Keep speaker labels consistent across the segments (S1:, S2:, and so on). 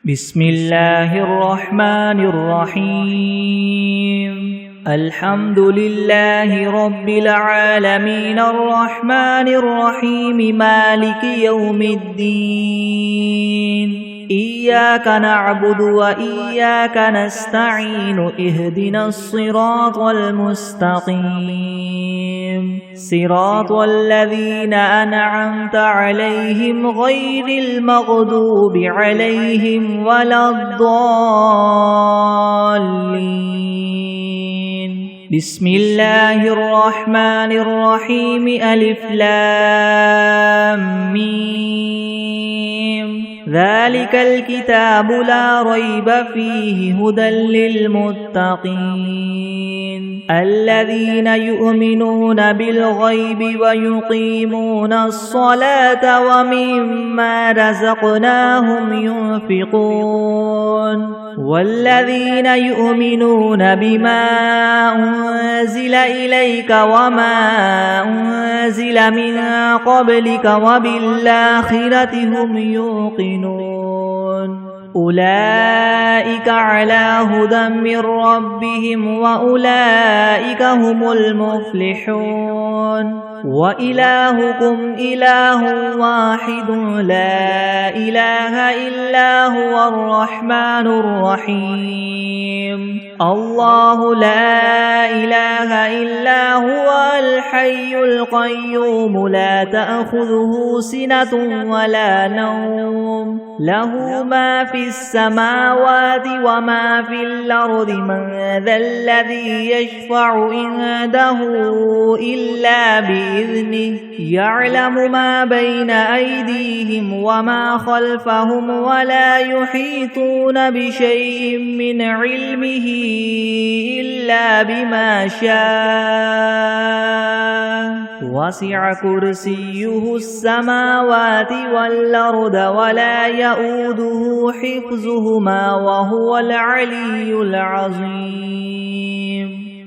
S1: بسم الله الرحمن الرحيم الحمد لله رب العالمين الرحمن الرحيم مالك يوم الدين إياك نعبد وإياك نستعين اهدنا الصراط المستقيم صراط الذين أنعمت عليهم غير المغضوب عليهم ولا الضالين بسم الله الرحمن الرحيم ألف لام ميم ذلك الكتاب لا ريب فيه هدى للمتقين الذين يؤمنون بالغيب ويقيمون الصلاة ومما رزقناهم ينفقون والذين يؤمنون بما أنزل إليك وما أنزل من قبلك وبالآخرة هم يوقنون أولئك على هدى من ربهم وأولئك هم المفلحون وإلهكم إله واحد لا إله إلا هو الرحمن الرحيم الله لا إله إلا هو الحي القيوم لا تأخذه سنة ولا نوم له ما في السماوات وما في الأرض من ذا الذي يشفع عنده إلا بإذنه يعلم ما بين أيديهم وما خلفهم ولا يحيطون بشيء من علمه إلا بما شاء وسع كرسيه السماوات والأرض ولا يؤوده حفظهما وهو العلي العظيم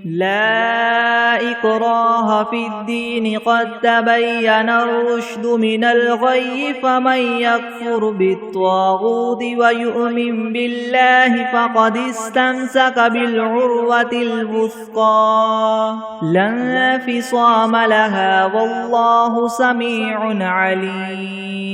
S1: لا إكراه في الدين قد تبين الرشد من الغي فمن يكفر بالطاغوت ويؤمن بالله فقد استمسك بالعروة الوثقى لا انفصام لها والله سميع عليم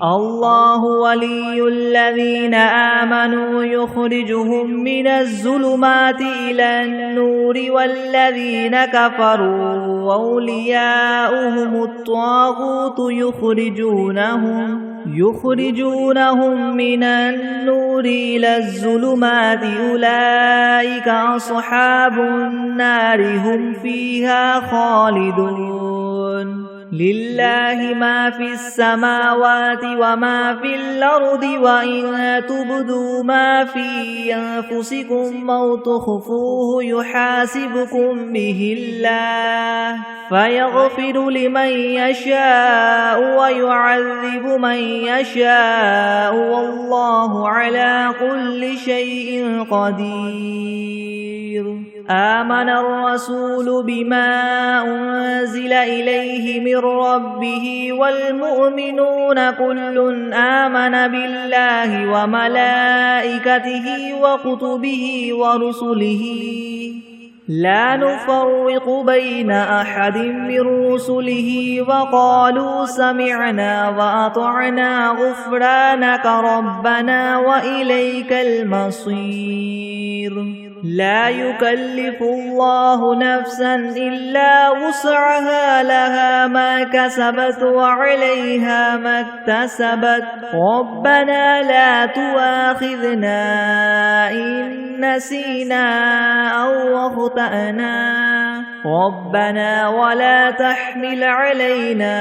S1: الله ولي الذين آمنوا يخرجهم من الظلمات إلى النور والذين كفروا أولياؤهم الطاغوت يخرجونهم من النور إلى الظلمات أولئك أصحاب النار هم فيها خالدون لله ما في السماوات وما في الأرض وإن تبدوا ما في أنفسكم أو تخفوه يحاسبكم به الله فيغفر لمن يشاء ويعذب من يشاء والله على كل شيء قدير آمن الرسول بما أنزل إليه من ربه والمؤمنون كل آمن بالله وملائكته وكتبه ورسله لا نفرق بين أحد من رسله وقالوا سمعنا وأطعنا غفرانك ربنا وإليك المصير لا يكلف الله نفسا إلا وسعها لها ما كسبت وعليها ما اكتسبت ربنا لا تؤاخذنا إن نسينا أو أخطأنا ربنا ولا تحمل علينا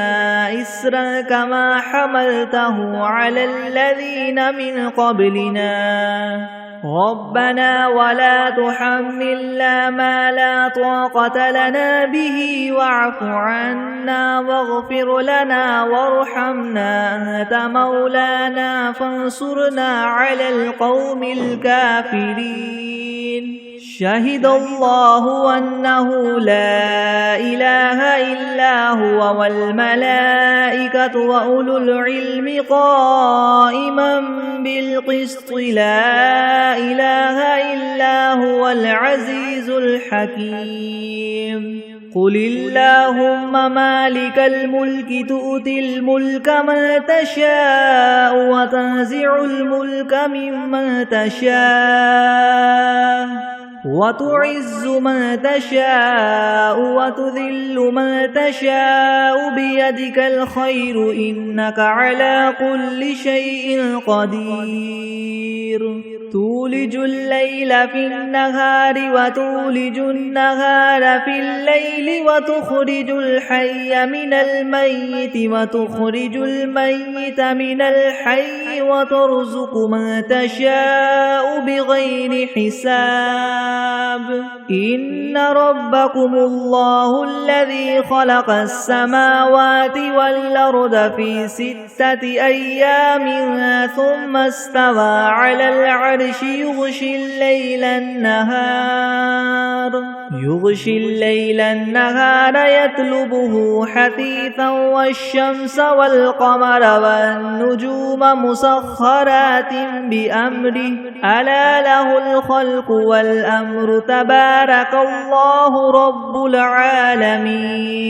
S1: إسرا كما حملته على الذين من قبلنا ربنا ولا تحملنا ما لا طاقة لنا به واعف عنا واغفر لنا وارحمنا أنت مولانا فانصرنا على القوم الكافرين شهد الله أنه لا إله إلا هو والملائكة وأولو العلم قائما بالقسط لا إله إلا هو العزيز الحكيم قل اللهم مالك الملك تؤتي الملك من تشاء وتنزع الملك ممن تشاء وتعز من تشاء وتذل من تشاء بيدك الخير إنك على كل شيء قدير تولج الليل في النهار وتولج النهار في الليل وتخرج الحي من الميت وتخرج الميت من الحي وترزق من تشاء بغير حساب إن ربكم الله الذي خلق السماوات والأرض في 6 أيام ثم استوى على العرش يغشي الليل النهار يطلبه حثيثا والشمس والقمر والنجوم مسخرات بأمره ألا له الخلق والأمر تبارك الله رب العالمين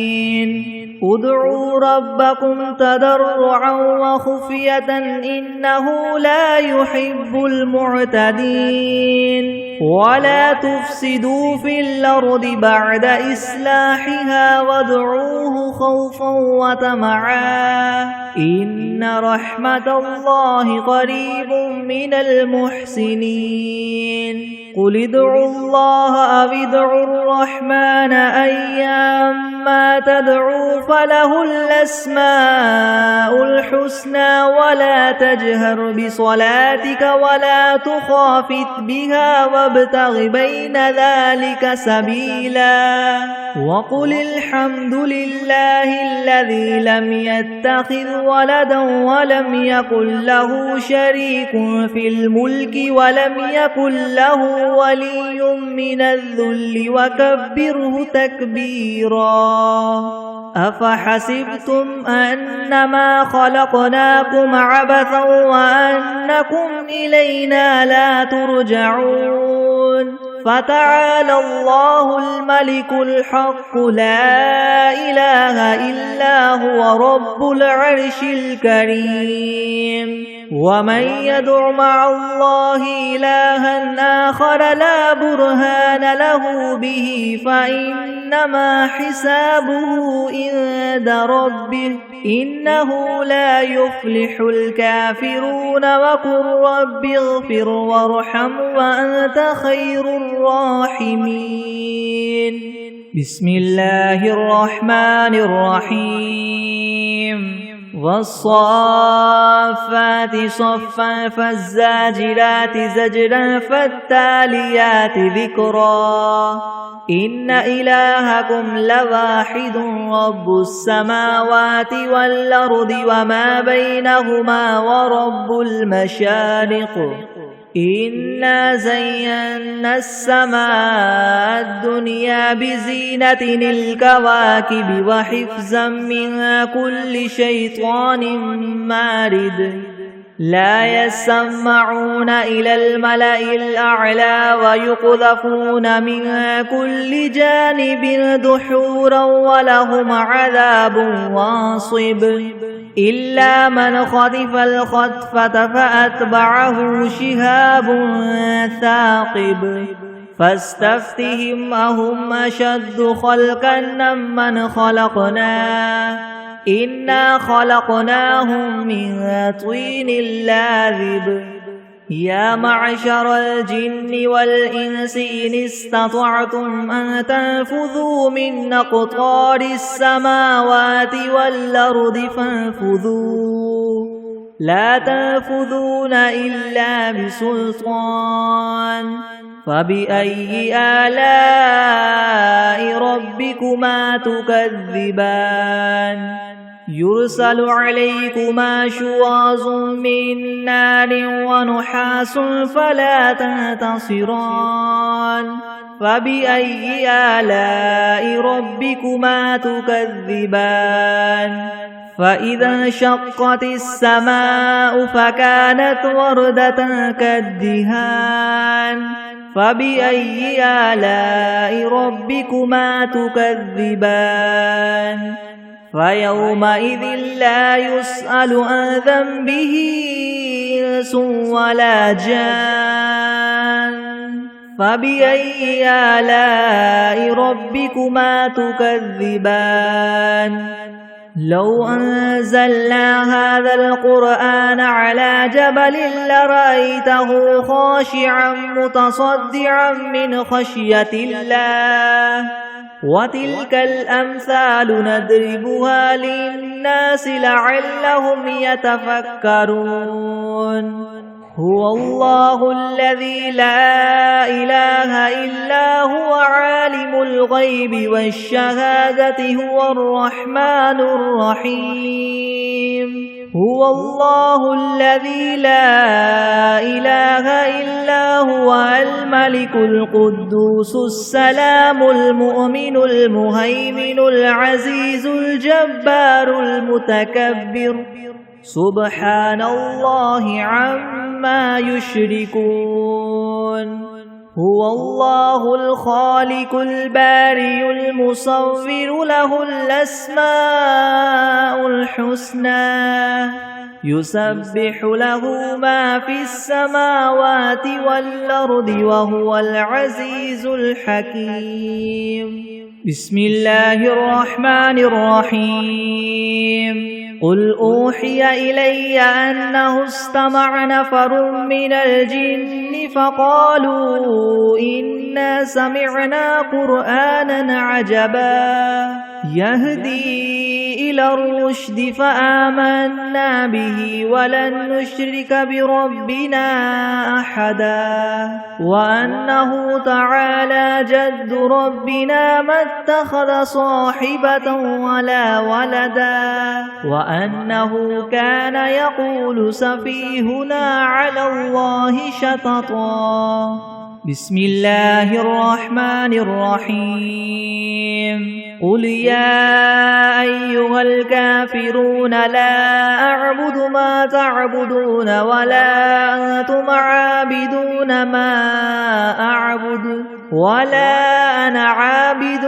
S1: ادعوا ربكم تضرعا وخفية إنه لا يحب المعتدين ولا تفسدوا في الأرض بعد إصلاحها وادعوه خوفا وطمعا إن رحمة الله قريب من المحسنين قل ادعوا الله أو ادعوا الرحمن أيما تدعوا فله الأسماء الحسنى ولا تجهر بصلاتك ولا تخافت بها وابتغ بين ذلك سبيلا وقل الحمد لله الذي لم يتخذ ولدا ولم يكن له شريك في الملك ولم يكن له ولي من الذل وكبره تكبيرا أفحسبتم أنما خلقناكم عبثا وأنكم إلينا لا ترجعون فتعالى الله الملك الحق لا إله إلا هو رب العرش الكريم ومن يدع مع الله إلها آخر لا برهان له به فإنما حسابه عند ربه إنه لا يفلح الكافرون وقل رب اغفر وارحم وأنت خير الراحمين بسم الله الرحمن الرحيم والصافات صفا فالزاجرات زجرا فالتاليات ذكرا إن إلهكم لواحد رب السماوات والأرض وما بينهما ورب المشارق إنا زينا السماء الدنيا بزينة الكواكب وحفظا من كل شيطان مارد لا يسمعون إلى الملأ الأعلى ويقذفون من كل جانب دحورا ولهم عذاب واصب إلا من خطف الخطفة فأتبعه شهاب ثاقب فاستفتهم أهم أشد خلقا ممن خلقنا إنا خلقناهم من طين لاذب يا معشر الجن والإنس إن استطعتم أن تنفذوا من أقطار السماوات والأرض فانفذوا لا تنفذون إلا بسلطان فبأي آلاء ربكما تكذبان يرسل عليكما شواظ من نار ونحاس فلا تنتصران فبأي آلاء ربكما تكذبان فإذا انشقت السماء فكانت وردة كالدهان فبأي آلاء ربكما تكذبان فيومئذ لا يسأل عن ذنبه إنس ولا جان فبأي آلاء ربكما تكذبان لو أنزلنا هذا القرآن على جبل لرأيته خاشعا متصدعا من خشية الله وتلك الأمثال نضربها للناس لعلهم يتفكرون هو الله الذي لا إله إلا هو عالم الغيب والشهادة هو الرحمن الرحيم هو الله الذي لا إله إلا هو الملك القدوس السلام المؤمن المهيمن العزيز الجبار المتكبر سبحان الله عما يشركون هو الله الخالق البارئ المصور له الأسماء الحسنى يسبح له ما في السماوات والأرض وهو العزيز الحكيم بسم الله الرحمن الرحيم قل أوحي إلي أنه استمع نفر من الجن فقالوا إنا سمعنا قرآنا عجبا يهدي إلى الرشد فآمنا به ولن نشرك بربنا أحدا وأنه تعالى جد ربنا ما اتخذ صاحبة ولا ولدا وأنه كان يقول سفيهنا على الله شططا بسم الله الرحمن الرحيم قل يا أيها الكافرون لا أعبد ما تعبدون ولا أنتم عابدون ما أعبد ولا أنا عابد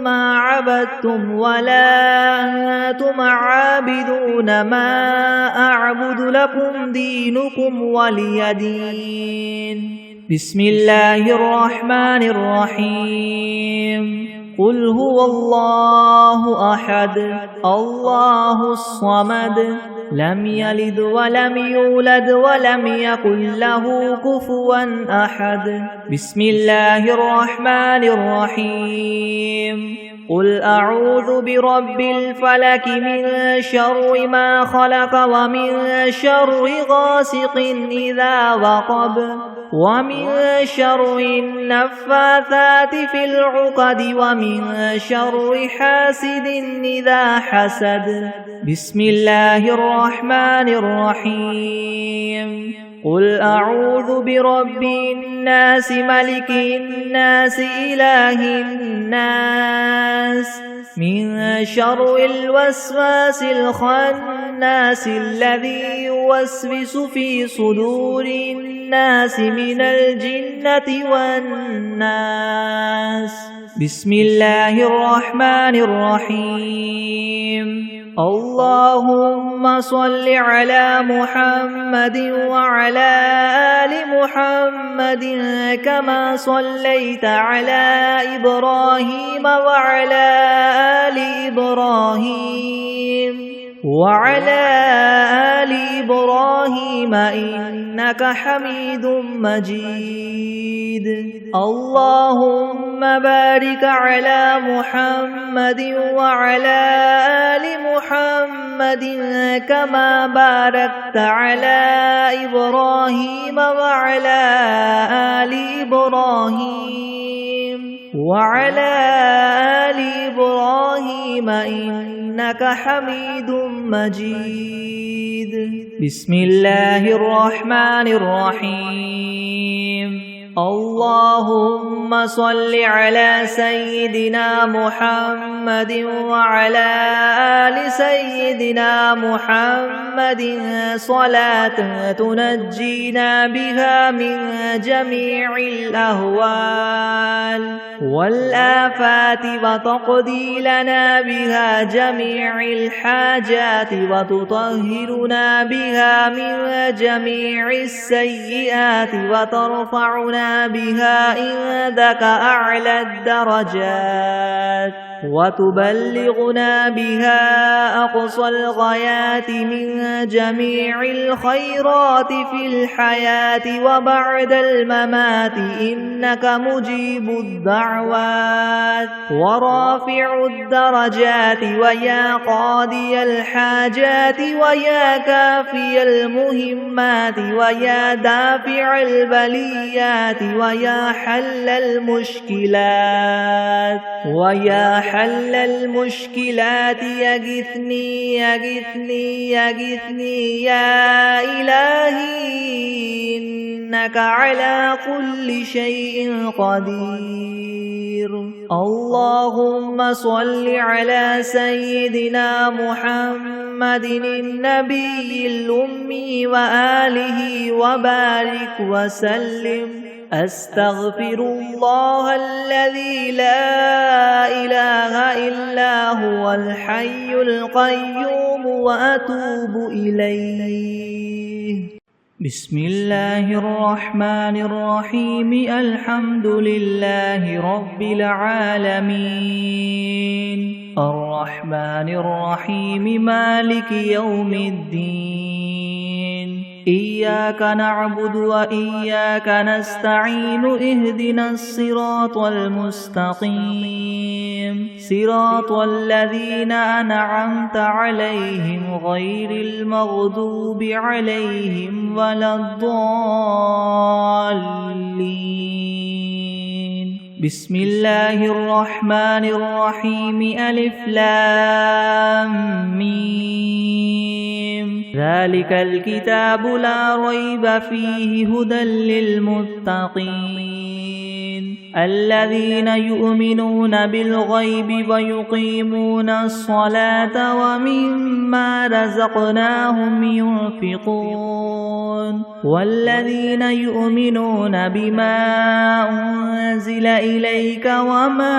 S1: ما عبدتم ولا أنتم عابدون ما أعبد لكم دينكم ولي دين بسم الله الرحمن الرحيم قل هو الله أحد الله الصمد لم يلد ولم يولد ولم يكن له كفوا أحد بسم الله الرحمن الرحيم قل أعوذ برب الفلك من شر ما خلق ومن شر غاسق إذا وقب ومن شر النفاثات في العقد ومن شر حاسد إذا حسد بسم الله الرحمن الرحيم قل أعوذ برب الناس ملك الناس إله الناس من شر الوسواس الخناس الذي يوسوس في صدور الناس من الجنة والناس بسم الله الرحمن الرحيم اللهم صل على محمد وعلى آل محمد كما صليت على إبراهيم وعلى آل إبراهيم وعلى آل إبراهيم إنك حميد مجيد اللهم بارك على محمد وعلى آل محمد كما باركت على إبراهيم وعلى آل إبراهيم وعلى آل إبراهيم إنك حميد مجيد. بسم الله الرحمن الرحيم. اللهم صل على سيدنا محمد وعلى آل سيدنا محمد صلاة تنجينا بها من جميع الأهوال والآفات وتقضي لنا بها جميع الحاجات وتطهرنا بها من جميع السيئات وترفعنا بها عندك أعلى الدرجات وتبلغنا بها أقصى الغايات من جميع الخيرات في الحياة وبعد الممات إنك مجيب الدعوات ورافع الدرجات ويا قاضي الحاجات ويا كافي المهمات ويا دافع البليات ويا حل المشكلات حل المشكلات يغثني يغثني يغثني يا إلهي إنك على كل شيء قدير. اللهم صل على سيدنا محمد النبي الأمي وآله وبارك وسلم. أستغفر الله الذي لا إله إلا هو الحي القيوم وأتوب إليه. بسم الله الرحمن الرحيم. الحمد لله رب العالمين الرحمن الرحيم مالك يوم الدين. إياك نعبد وإياك نستعين. اهدنا الصراط المستقيم صراط الذين أنعمت عليهم غير المغضوب عليهم ولا الضالين. بسم الله الرحمن الرحيم. ألف لام ميم. ذلك الكتاب لا ريب فيه هدى للمتقين الذين يؤمنون بالغيب ويقيمون الصلاة ومما رزقناهم ينفقون والذين يؤمنون بما أنزل إليك وما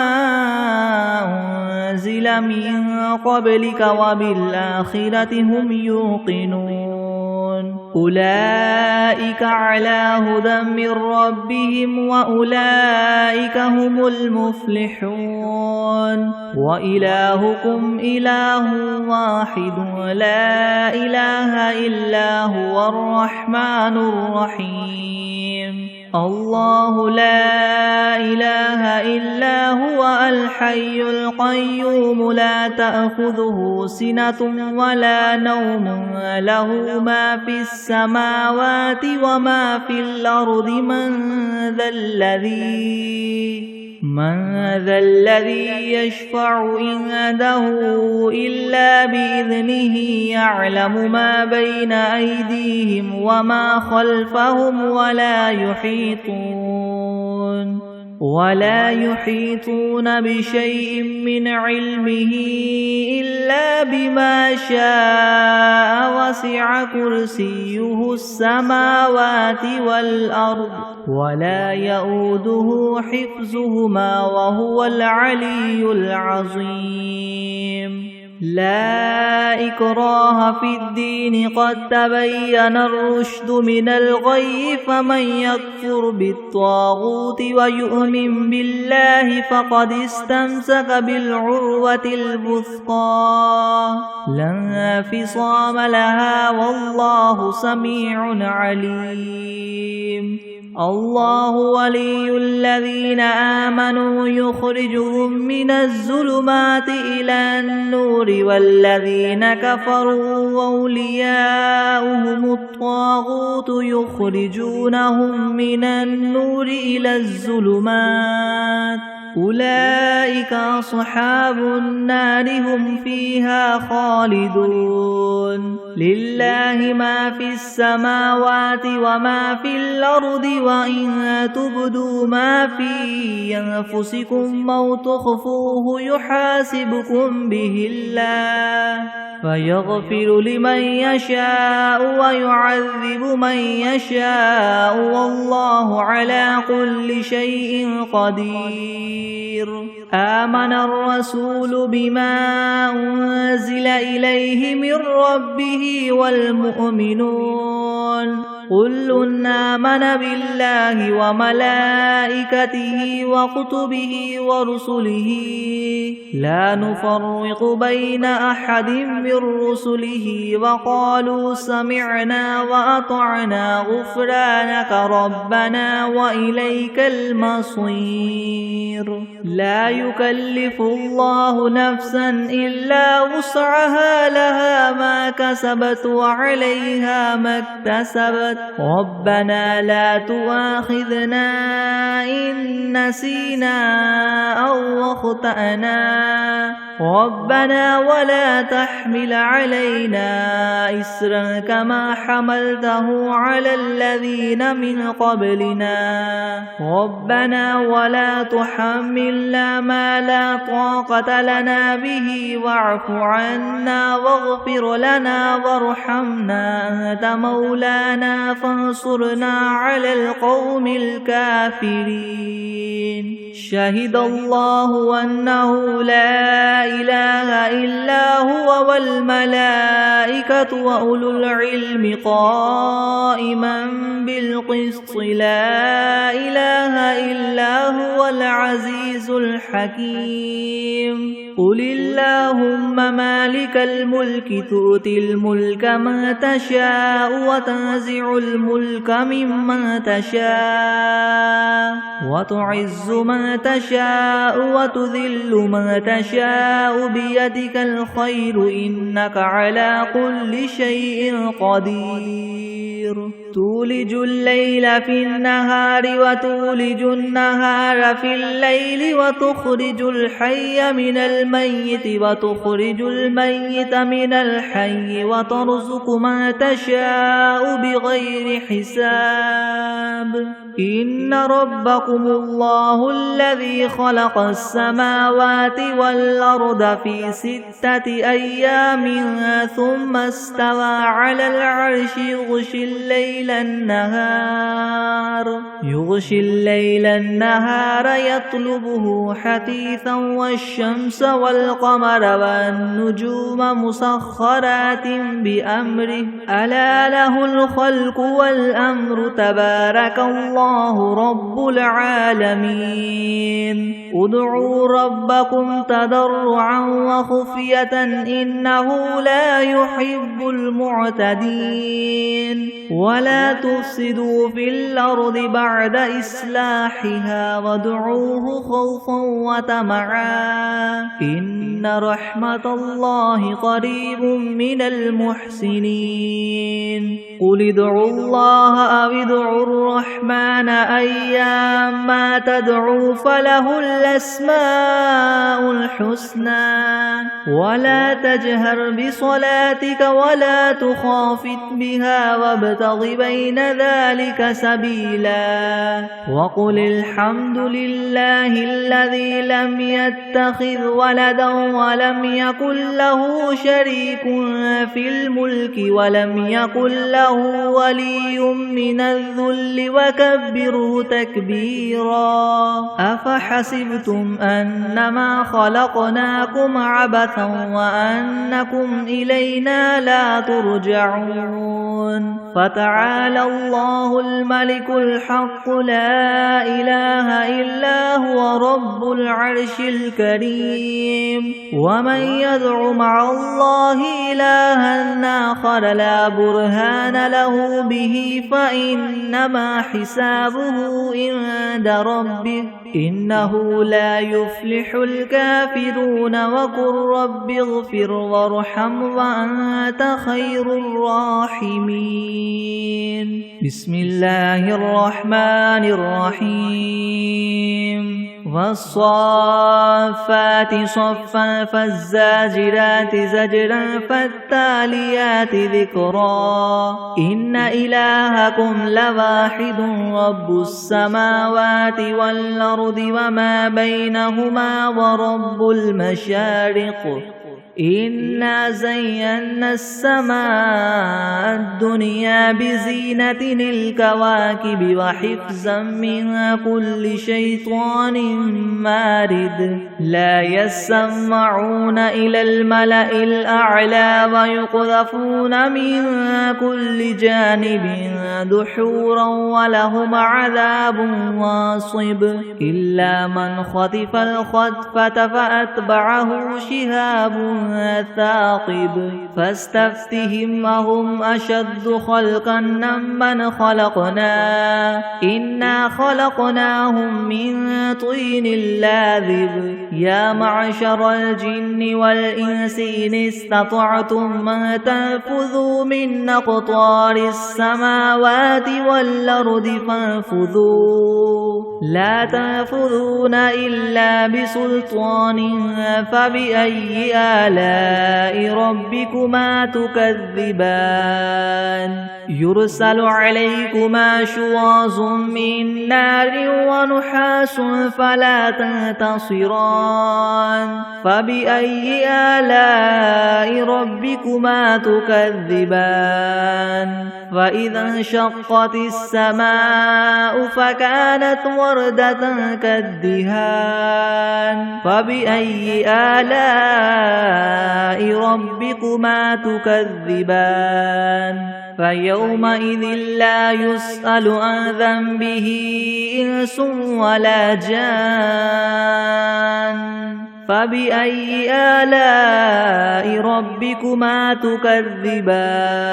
S1: أنزل من قبلك وبالآخرة هم يوقنون. أولئك على هدى من ربهم وأولئك هم المفلحون. وإلهكم إله واحد لا إله إلا هو الرحمن الرحيم. الله لا إله إلا هو الحي القيوم لا تأخذه سنة ولا نوم له ما في السماوات وما في الأرض. من ذا الذي يشفع عنده إلا بإذنه يعلم ما بين أيديهم وما خلفهم ولا يحيطون بشيء من علمه إلا بما شاء. وسع كرسيه السماوات والأرض ولا يؤوده حفظهما وهو العلي العظيم. لا إكراه في الدين قد تبين الرشد من الغي. فمن يكفر بالطاغوت ويؤمن بالله فقد استمسك بالعروة الوثقى لا انفصام لها والله سميع عليم. الله ولي الذين آمنوا يخرجهم من الظلمات إلى النور والذين كفروا أولياؤهم الطاغوت يخرجونهم من النور إلى الظلمات أولئك أصحاب النار هم فيها خالدون لله ما في السماوات وما في الأرض وإن تبدوا ما في أنفسكم أو تخفوه يحاسبكم به الله فيغفر لمن يشاء ويعذب من يشاء والله على كل شيء قدير آمن الرسول بما أنزل إليه من ربه والمؤمنون كل آمن بالله وملائكته وكتبه ورسله لا نفرق بين أحد من رسله وقالوا سمعنا وأطعنا غفرانك ربنا وإليك المصير لا يكلف الله نفسا إلا وسعها لها ما كسبت وعليها ما اكتسبت ربنا لا تؤاخذنا إن نسينا أو أخطأنا ربنا ولا تحمل علينا إسرا كما حملته على الذين من قبلنا ربنا ولا تحملنا ما لا طاقة لنا به واعف عنا واغفر لنا وارحمنا أنت مولانا فانصرنا على القوم الكافرين شهد الله أنه لا إله إلا هو والملائكة وأولو العلم قائما بالقسط لا إله إلا هو العزيز الحكيم قل اللهم مالك الملك تؤتي الملك من تشاء وتنزع الملك ممن تشاء وتعز من تشاء وتذل من تشاء بيدك الخير إنك على كل شيء قدير تولج الليل في النهار وتولج النهار في الليل وتخرج الحي من الميت وتخرج الميت من الحي وترزق من تشاء بغير حساب إن ربكم الله الذي خلق السماوات والأرض في 6 أيام ثم استوى على العرش يغشي الليل النهار يطلبه حثيثا والشمس والقمر والنجوم مسخرات بأمره ألا له الخلق والأمر تبارك الله رب العالمين ادعوا ربكم تضرعا وخفية إنه لا يحب المعتدين ولا تفسدوا في الأرض بعد إصلاحها وادعوه خوفا وطمعا إن رحمة الله قريب من المحسنين قل ادعوا الله أو ادعوا الرحمن أيما تدعوا فله الأسماء الحسنى ولا تجهر بصلاتك ولا تخافت بها وابتغ بين ذلك سبيلا وقل الحمد لله الذي لم يتخذ ولدا ولم يكن له شريك في الملك ولم يكن له ولي من الذل وكبره تكبيرا أفحسبتم أنما خلقناكم عبثا وأنكم إلينا لا ترجعون فتعالى الله الملك الحق لا إله إلا هو رب العرش الكريم ومن يدع مع الله إلها آخر لا برهان له به فإنما حسابه عند ربه إنه لا يفلح الكافرون وقل رب اغفر وارحم وأنت خير الراحمين بسم الله الرحمن الرحيم والصافات صفا فالزاجرات زجرا فالتاليات ذكرا إن إلهكم لواحد رب السماوات والأرض وما بينهما ورب المشارق إنا زينا السماء الدنيا بزينة الكواكب وحفظا من كل شيطان مارد لا يسمعون إلى الملأ الأعلى ويقذفون من كل جانب دحورا ولهم عذاب واصب إلا من خطف الخطفة فأتبعه شهاب ثاقب فاستفتهم أهم أشد خلقا ممن خلقنا إنا خلقناهم من طين لاذب يا معشر الجن والإنس إن استطعتم أن تنفذوا من أقطار السماوات والأرض فانفذوا لا تنفذون إلا بسلطان فبأي آلاء ربكما تكذبان يرسل عليكما شواظ من نار ونحاس فلا تنتصران فبأي آلاء ربكما تكذبان فإذا انشقت السماء فكانت وردة كالدهان فبأي آلاء ربكما تكذبان فيومئذ لا يسأل عن ذنبه إنس ولا جان فبأي آلاء ربكما تكذبان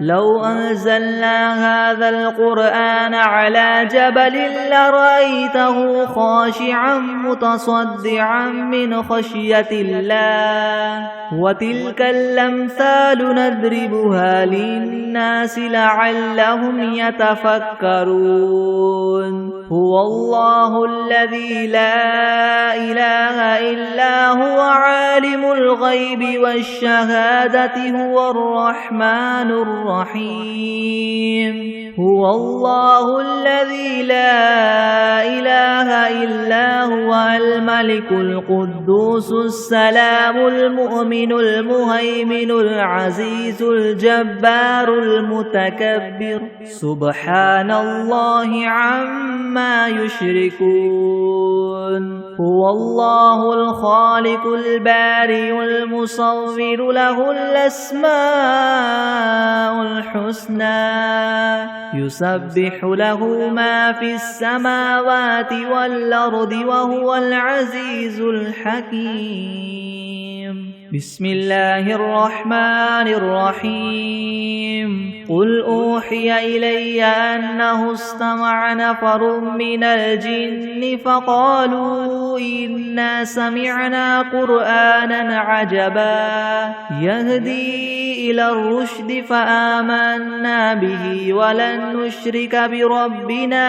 S1: لو أنزلنا هذا القرآن على جبل لرأيته خاشعا متصدعا من خشية الله وتلك الأمثال نضربها للناس لعلهم يتفكرون هو الله الذي لا إله إلا هو عالم الغيب والشهادة هو الرحمن الرحيم هو الله الذي لا إله إلا هو الملك القدوس السلام المؤمن المهيمن العزيز الجبار المتكبر سبحان الله عما يشركون هو الله الخالق البارئ المصور له الأسماء الحسنى يسبح له ما في السماوات والأرض وهو العزيز الحكيم بسم الله الرحمن الرحيم قل أوحي إلي أنه استمع نفر من الجن فقالوا إنا سمعنا قرآنا عجبا يهدي إلى الرشد فآمنا به ولن نشرك بربنا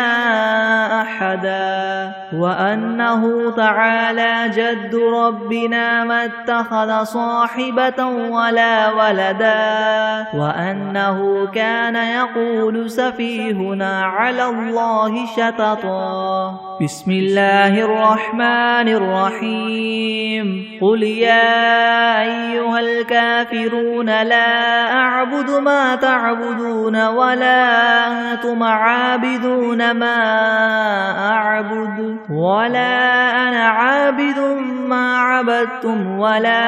S1: أحدا وأنه تعالى جد ربنا ما اتخذ صاحبة ولا ولدا وأنه كان يقول سفيهنا على الله شططا بسم الله الرحمن الرحيم قل يا أيها الكافرون لا أعبد ما تعبدون ولا أنتم عابدون ما أعبد ولا أنا عابد ما عبدتم ولا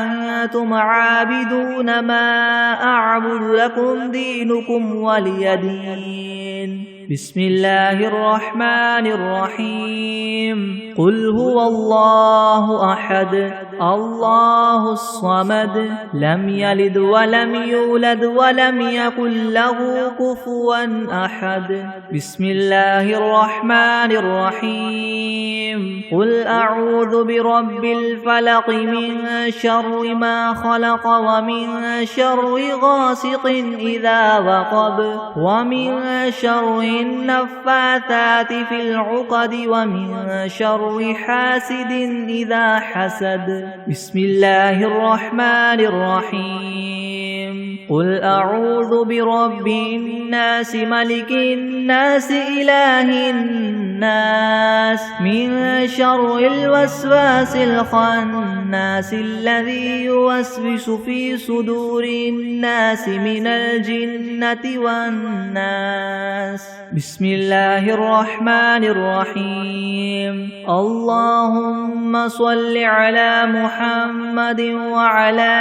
S1: أنتم عابدون ما أعبد لكم دينكم ولي دين بسم الله الرحمن الرحيم قل هو الله أحد الله الصمد لم يلد ولم يولد ولم يكن له كفوا أحد. بسم الله الرحمن الرحيم. قل أعوذ برب الفلق من شر ما خلق ومن شر غاسق إذا وقب ومن شر النفاثات في العقد ومن شر حاسد إذا حسد. بسم الله الرحمن الرحيم. قل أعوذ برب الناس ملك الناس إله الناس من شر الوسواس الخناس الذي يوسوس في صدور الناس من الجنة والناس. بسم الله الرحمن الرحيم. اللهم صل على محمد وعلى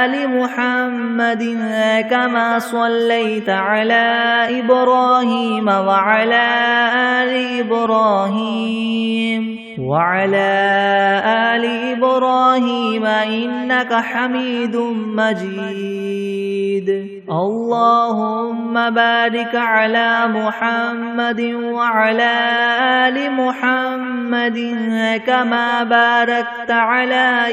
S1: آل محمد كما صليت على إبراهيم وعلى آل إبراهيم إنك حميد مجيد. اللهم بارك على محمد وعلى آل محمد كما باركت على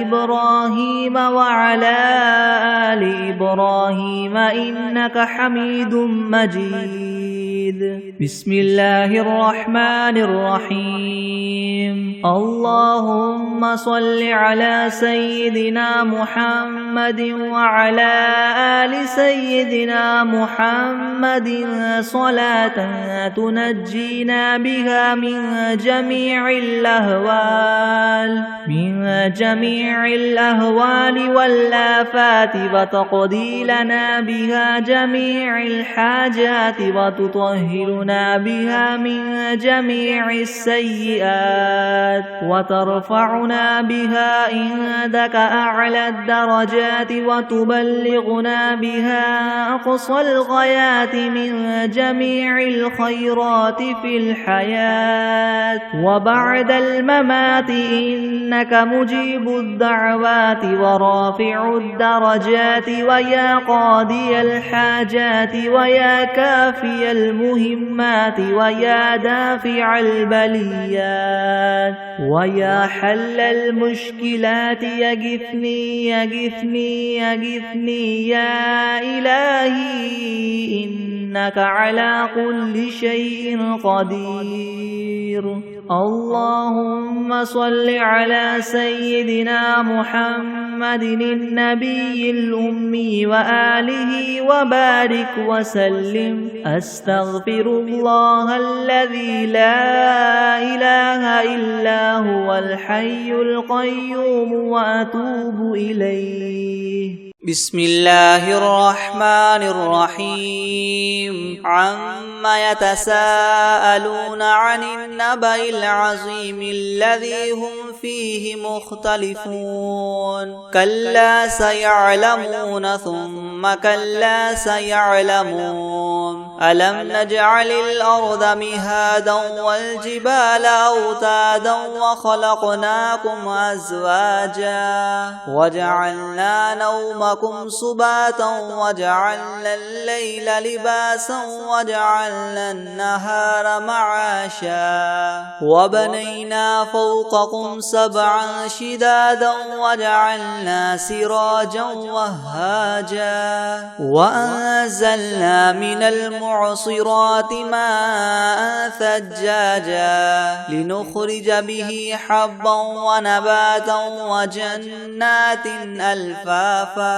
S1: إبراهيم وعلى آل إبراهيم إنك حميد مجيد. بسم الله الرحمن الرحيم. اللهم صل على سيدنا محمد وعلى آل سيدنا محمد صلاة تنجينا بها من جميع الأهوال والآفات وتقضي لنا بها جميع الحاجات وتطهرنا بها من جميع السيئات وترفعنا بها عندك أعلى الدرجات وتبلغنا بها أقصى الغايات من جميع الخيرات في الحياة وبعد الممات إنك مجيب الدعوات ورافع الدرجات ويا قاضي الحاجات ويا كافي المهمات ويا دافع البليات ويا حل المشكلات يغثني يا إلهي إنك على كل شيء قدير. اللهم صل على سيدنا محمد النبي الأمي وآله وبارك وسلم. أستغفر الله الذي لا إله إلا هو الحي القيوم وأتوب إليه.
S2: بسم الله الرحمن الرحيم. عما يتساءلون عن النبأ العظيم الذي هم فيه مختلفون. كلا سيعلمون ثم كلا سيعلمون. ألم نجعل الأرض مهادا والجبال أوتادا وخلقناكم أزواجا وجعلنا نومكم سباتا وجعلنا الليل لباسا وجعلنا النهار معاشا وبنينا فوقكم سبعا شدادا وجعلنا سراجا وهاجا وأنزلنا من المعصرات ماء ثجاجا لنخرج به حبا ونباتا وجنات ألفافا.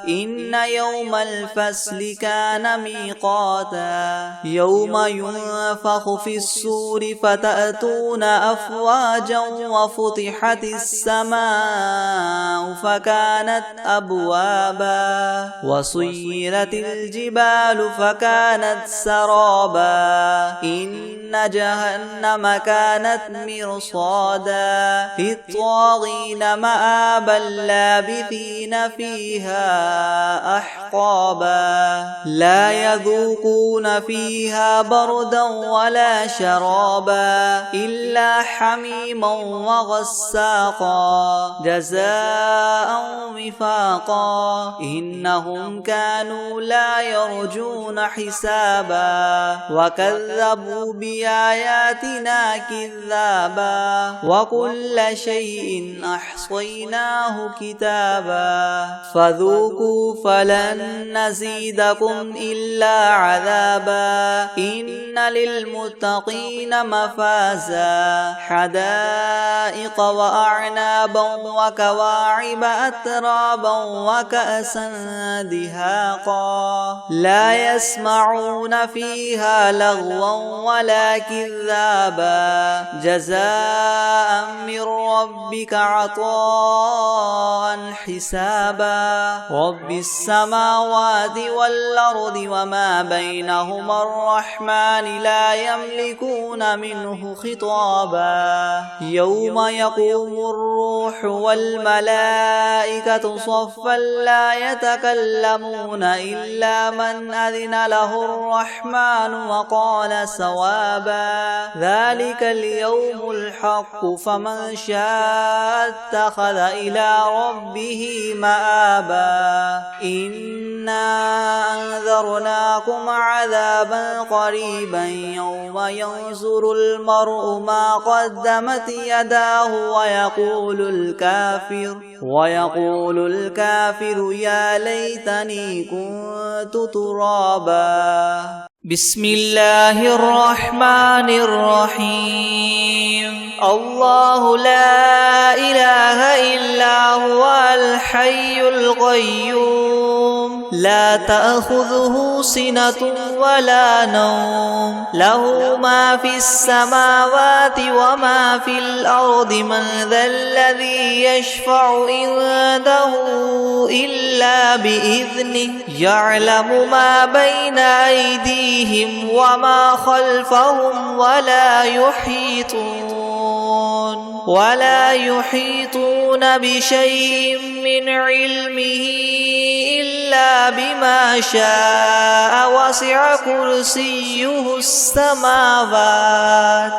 S2: إن يوم الفصل كان ميقاتا. يوم ينفخ في الصور فتأتون أفواجا وفتحت السماء فكانت أبوابا وسيرت الجبال فكانت سرابا إن جهنم كانت مرصادا للطاغين مآبا لابثين فيها أحقابا لا يذوقون فيها بردا ولا شرابا إلا حميما وغساقا جزاء وفاقا إنهم كانوا لا يرجون حسابا وكذبوا بآياتنا كذابا وكل شيء أحصيناه كتابا فذوقوا فلن نزيدكم إلا عذابا إن للمتقين مفازا حدائق وأعنابا وكواعب أترابا وكأسا دهاقا لا يسمعون فيها لغوا ولا كذابا جزاء من ربك عطاء حسابا رب السماوات والأرض وما بينهما الرحمن لا يملكون منه خطابا يوم يقوم الروح والملائكة صفا لا يتكلمون إلا من أذن له الرحمن وقال صوابا ذلك اليوم الحق فمن شاء اتخذ إلى ربه مآبا إنا أنذرناكم عذابا قريبا يوم ينظر المرء ما قدمت يداه ويقول الكافر يا ليتني كنت ترابا بسم الله الرحمن الرحيم الله لا إله إلا هو الحي القيوم لا تأخذه سنة ولا نوم له ما في السماوات وما في الأرض من ذا الذي يشفع عنده إلا بإذنه يعلم ما بين أيديهم وما خلفهم ولا يحيطون بشيء من علمه إلا بما شاء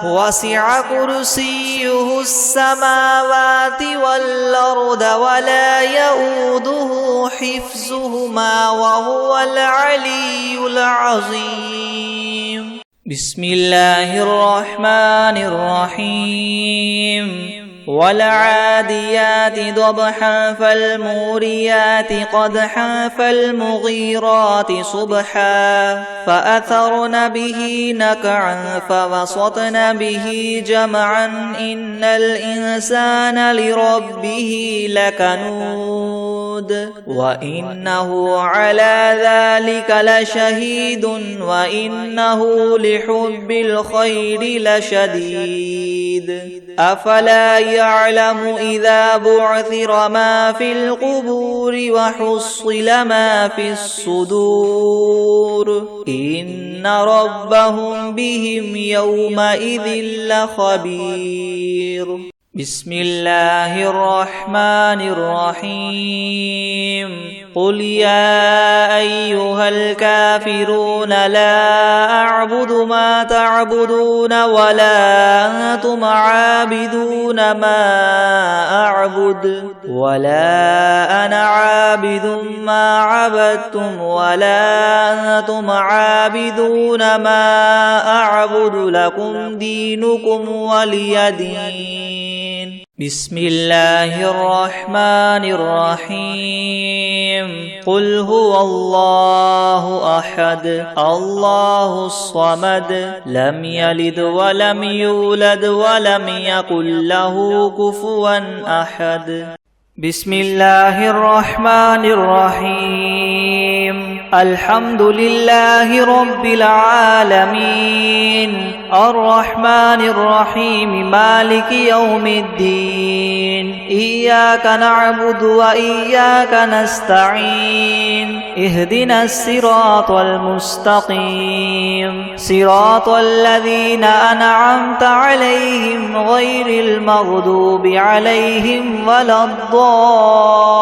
S2: وسع كرسيه السماوات والأرض ولا يؤوده حفظهما وهو العلي العظيم بسم الله الرحمن الرحيم والعاديات ضبحا فالموريات قدحا فالمغيرات صبحا فأثرن به نقعا فوسطن به جمعا إن الإنسان لربه لكنود وإنه على ذلك لشهيد وإنه لحب الخير لشديد أفلا يعلم إذا بعثر ما في القبور وحصل ما في الصدور إن ربهم بهم يومئذ لخبير بسم الله الرحمن الرحيم قل يا أيها الكافرون لا أعبد ما تعبدون ولا أنتم عابدون ما أعبد ولا أنا عابد ما عبدتم ولا أنتم عابدون ما أعبد لكم دينكم ولي دين بسم الله الرحمن الرحيم قل هو الله أحد الله الصمد لم يلد ولم يولد ولم يكن له كفوا أحد بسم الله الرحمن الرحيم الحمد لله رب العالمين الرحمن الرحيم مالك يوم الدين إياك نعبد وإياك نستعين اهدنا الصراط المستقيم صراط الذين أنعمت عليهم غير المغضوب عليهم ولا الضالين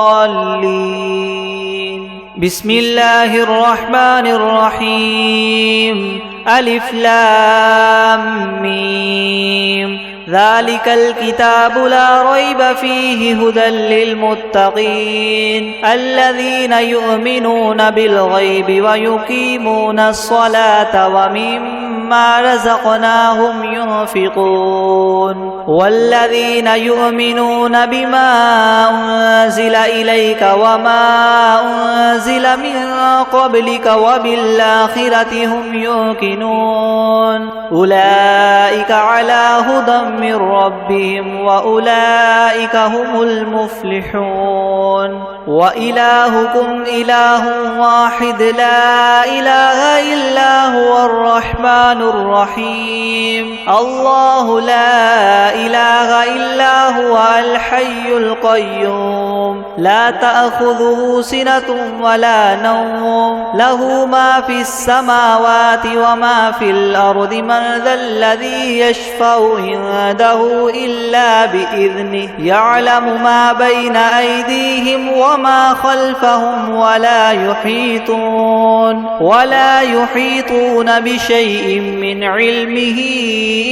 S2: بسم الله الرحمن الرحيم ألف لام ميم ذلك الكتاب لا ريب فيه هدى للمتقين الذين يؤمنون بالغيب ويقيمون الصلاة ومما رزقناهم ينفقون والذين يؤمنون بما أنزل إليك وما أنزل من قبلك وبالآخرة هم يوقنون أولئك على هدى من ربهم وأولئك هم المفلحون وإلهكم إله واحد لا إله إلا هو الرحمن الرحيم الله لا إله إلا هو الحي القيوم لا تأخذه سنة ولا نوم له ما في السماوات وما في الأرض من ذا الذي يشفع عنده إلا بإذنه يعلم ما بين أيديهم وما خلفهم ولا يحيطون بشيء من علمه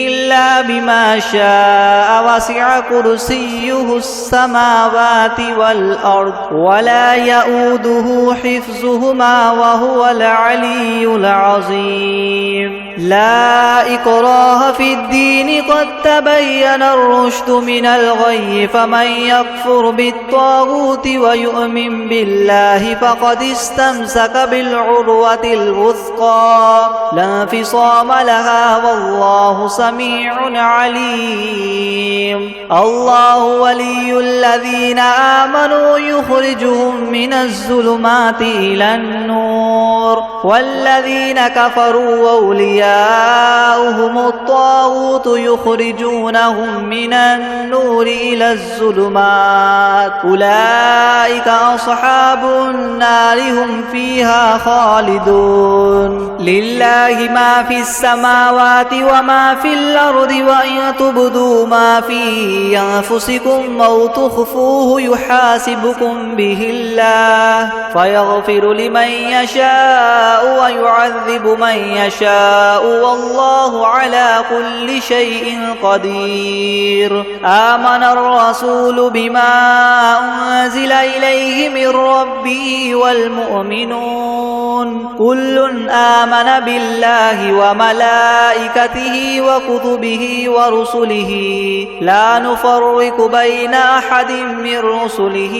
S2: إلا بما شاء وسع كرسيه السماوات والأرض ولا يؤوده حفظهما وهو العلي العظيم لا إكراه في الدين قد تبين الرشد من الغي فمن يكفر بالطاغوت ويؤمن بالله فقد استمسك بالعروة الوثقى لا انفصام لها والله سميع عليم الله ولي الذين آمنوا يخرجهم من الظلمات إلى النور والذين كفروا أولياؤهم الطاغوت يخرجونهم من النور إلى الظلمات أولئك أصحاب النار هم فيها خالدون لله ما في السماوات وما في الأرض وإن تبدوا ما في أنفسكم أو تخفوه يحاسبكم به الله فيغفر لمن يشاء ويعذب من يشاء والله على كل شيء قدير آمن الرسول بما أنزل إليه من ربه والمؤمنون كل آمن بالله وملائكته وكتبه ورسله لا نفرق بين أحد من رسله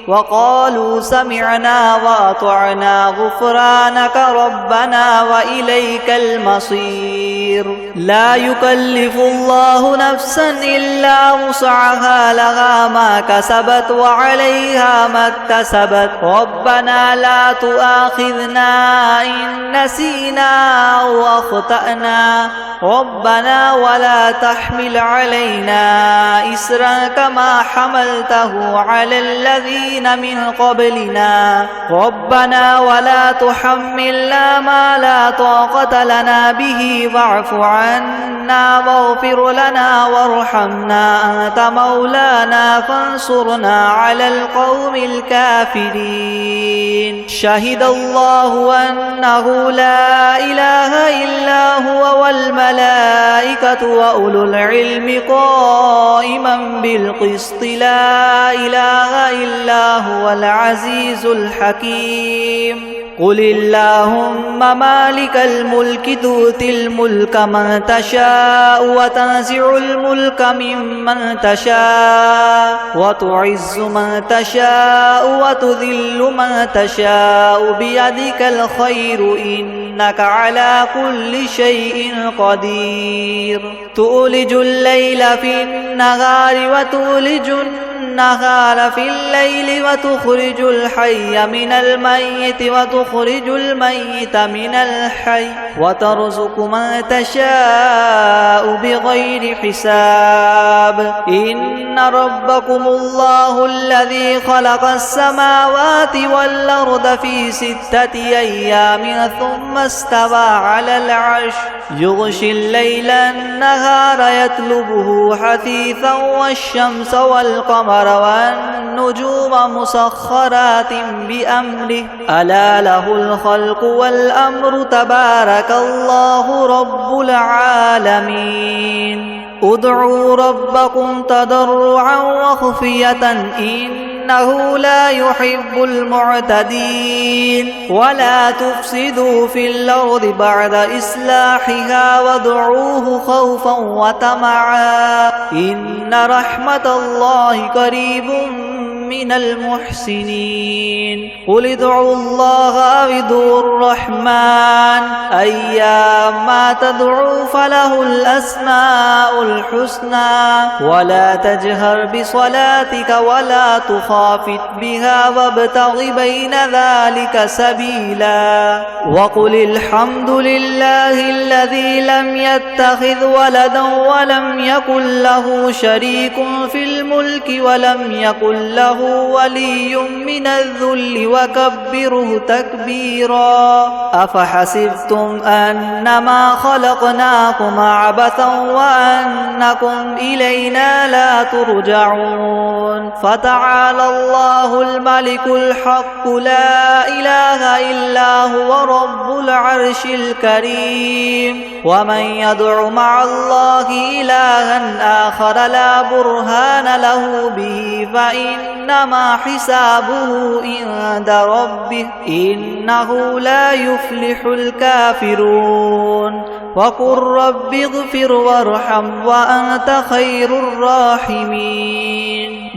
S2: وقالوا سمعنا وأطعنا غفرانك ربنا وإليك المصير لا يكلف الله نفسا إلا وسعها لها ما كسبت وعليها ما اكتسبت ربنا لا تؤاخذنا إن نسينا أو أخطأنا ربنا ولا تحمل علينا إسرا كما حملته على الذين من قبلنا ربنا ولا تحملنا ما لا طاقة لنا به واعف عنا واغفر لنا وارحمنا أنت مولانا فانصرنا على القوم الكافرين شهد الله أنه لا إله إلا هو والملائكة وأولو العلم قائما بالقسط لا إله إلا هو العزيز الحكيم قل اللهم مالك الملك تؤتي الملك من تشاء وتنزع الملك ممن تشاء وتعز من تشاء وتذل من تشاء بيدك الخير إنك على كل شيء قدير تؤلج الليل في النهار وتولج النهار في الليل وتخرج الحي من الميت وتخرج الميت من الحي وترزق من تشاء بغير حساب إن ربكم الله الذي خلق السماوات والأرض في 6 أيام ثم استوى على العرش يغشي الليل النهار يطلبه حثيثا والشمس والقمر والنجوم مسخرات بأمره ألا له الخلق والأمر تبارك الله رب العالمين ادعوا ربكم تضرعا وخفية إنه لا يحب المعتدين ولا تفسدوا في الأرض بعد إصلاحها وادعوه خوفا وطمعا إن رحمة الله قريب من المحسنين قل ادعوا الله أو ادعوا الرحمن أيما تدعوا فله الأسماء الحسنى ولا تجهر بصلاتك ولا تخافت بها وابتغ بين ذلك سبيلا وقل الحمد لله الذي لم يتخذ ولدا ولم يكن له شريك في الملك ولم يكن له ولي من الذل وكبره تكبيرا أفحسبتم أنما خلقناكم عبثا وأنكم إلينا لا ترجعون فتعالى الله الملك الحق لا إله إلا هو رب العرش الكريم ومن يدع مع الله إلها آخر لا برهان له به فإنما حسابه عند ربه إنه لا يفلح الكافرون وقل رب اغفر وارحم وأنت خير الراحمين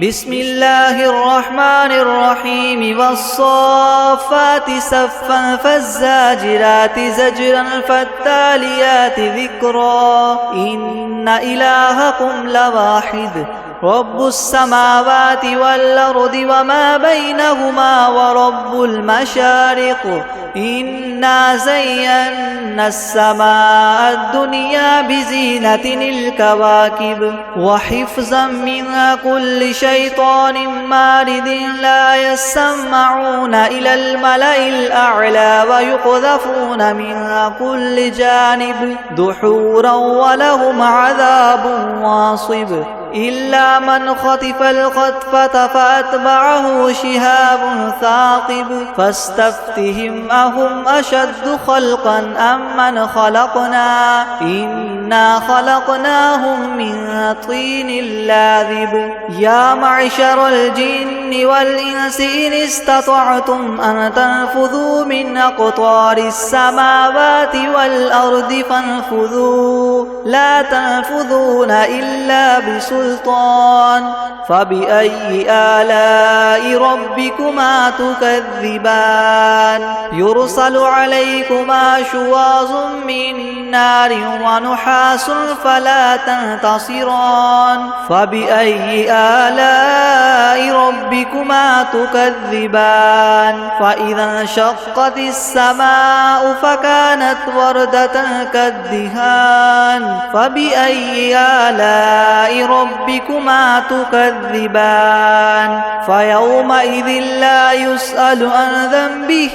S2: بسم الله الرحمن الرحيم والصافات صفا فالزاجرات زجرا فالتاليات ذكرا إن إلهكم لواحد رب السماوات والأرض وما بينهما ورب المشارق إنا زينا السماء الدنيا بزينة الكواكب وحفظا من كل شيطان مارد لا يسمعون إلى الملأ الأعلى ويقذفون من كل جانب دحورا ولهم عذاب واصب إلا من خطف الخطفة فأتبعه شهاب ثاقب فاستفتهم أهم أشد خلقا أم من خلقنا إنا خلقناهم من طين لاذب يا معشر الجن والإنس إن استطعتم أن تنفذوا من أقطار السماوات والأرض فانفذوا لا تنفذون إلا بسلطان فبأي آلاء ربكما تكذبان يرسل عليكما شواظ من نار ونحاس فلا تنتصران فبأي آلاء ربكما تكذبان فإذا انشقت السماء فكانت وردة كالدهان فبأي آلاء ربكما تكذبان فيومئذ لا يسأل عن ذنبه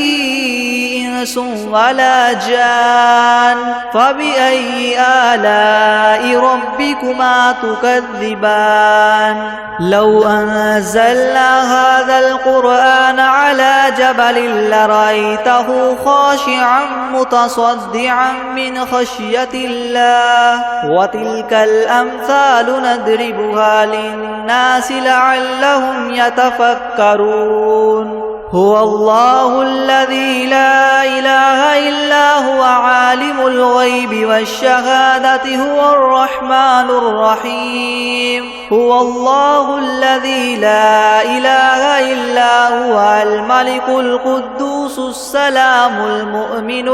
S2: إنس ولا جان فبأي آلاء ربكما تكذبان لو أنزلنا هذا القرآن على جبل لرأيته خاشعا متصدعا من خشية الله وتلك الأمثال نضربها للناس لعلهم يتفكرون هو الله الذي لا إله إلا هو وعالم الغيب والشهادة هو الرحمن الرحيم هو الله الذي لا إله إلا هو الملك القدوس السلام المؤمن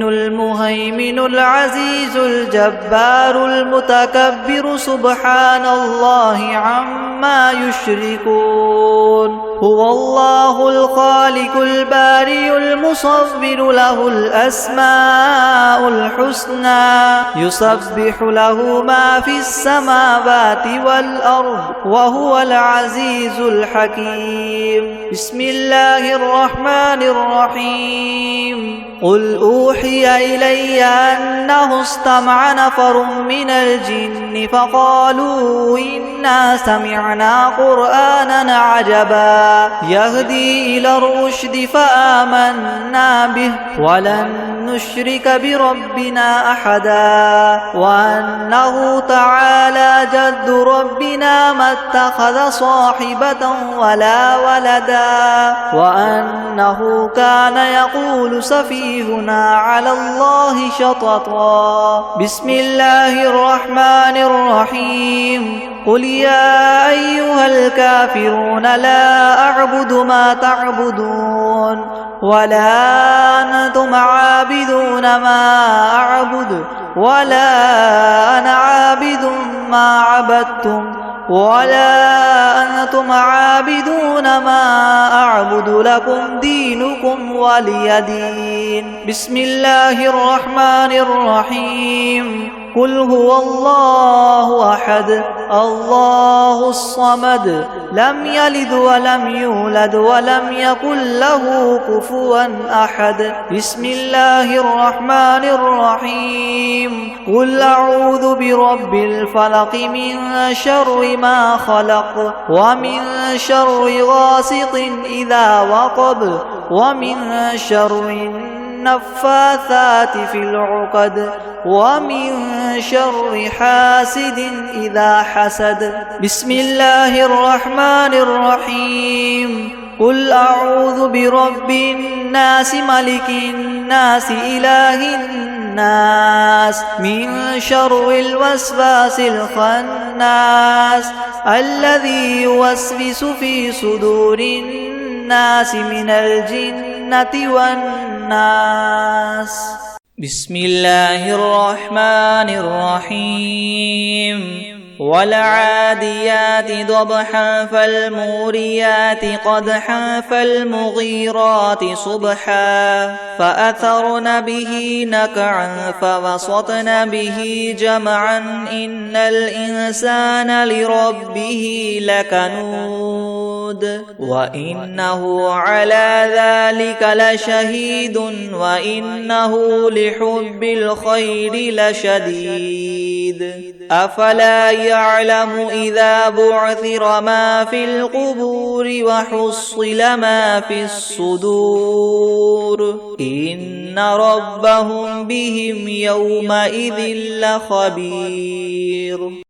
S2: المهيمن العزيز الجبار المتكبر سبحان الله عما يشركون هو الله الخالق البارئ المصور له الأسماء الحسنى يسبح له ما في السماوات والأرض وهو العزيز الحكيم بسم الله الرحمن الرحيم قل أوحي إلي أنه استمع نفر من الجن فقالوا إنا سمعنا قرآنا عجبا يهدي إلى الرشد فآمنا به ولن نشرك بربنا أحدا وأنه تعالى جد ربنا ما اتخذ صاحبة ولا ولدا وأنه كان يقول سفيهنا على الله شططا بسم الله الرحمن الرحيم قل يا أيها الكافرون لا أعبد ما تعبدون ولا أنتم عابدون ما أعبد ولا أنا عابد ما عبدتم ولا أنتم عابدون ما أعبد لكم دينكم ولي دين بسم الله الرحمن الرحيم قل هو الله أحد الله الصمد لم يلد ولم يولد ولم يكن له كفوا أحد بسم الله الرحمن الرحيم قل أعوذ برب الفلق من شر ما خلق ومن شر غاسق إذا وقب ومن شر النفاثات في العقد ومن شر حاسد إذا حسد بسم الله الرحمن الرحيم قل أعوذ برب الناس ملك الناس إله الناس من شر الوسواس الخناس الذي يوسوس في صدور الناس من الجنة والناس بسم الله الرحمن الرحيم والعاديات ضبحا فالموريات قدحا فالمغيرات صبحا فأثرن به نقعا فوسطن به جمعا إن الإنسان لربه لكنود وإنه على ذلك لشهيد وإنه لحب الخير لشديد أفلا يعلم إذا بعثر ما في القبور وحصل ما في الصدور إن ربهم بهم يومئذ لخبير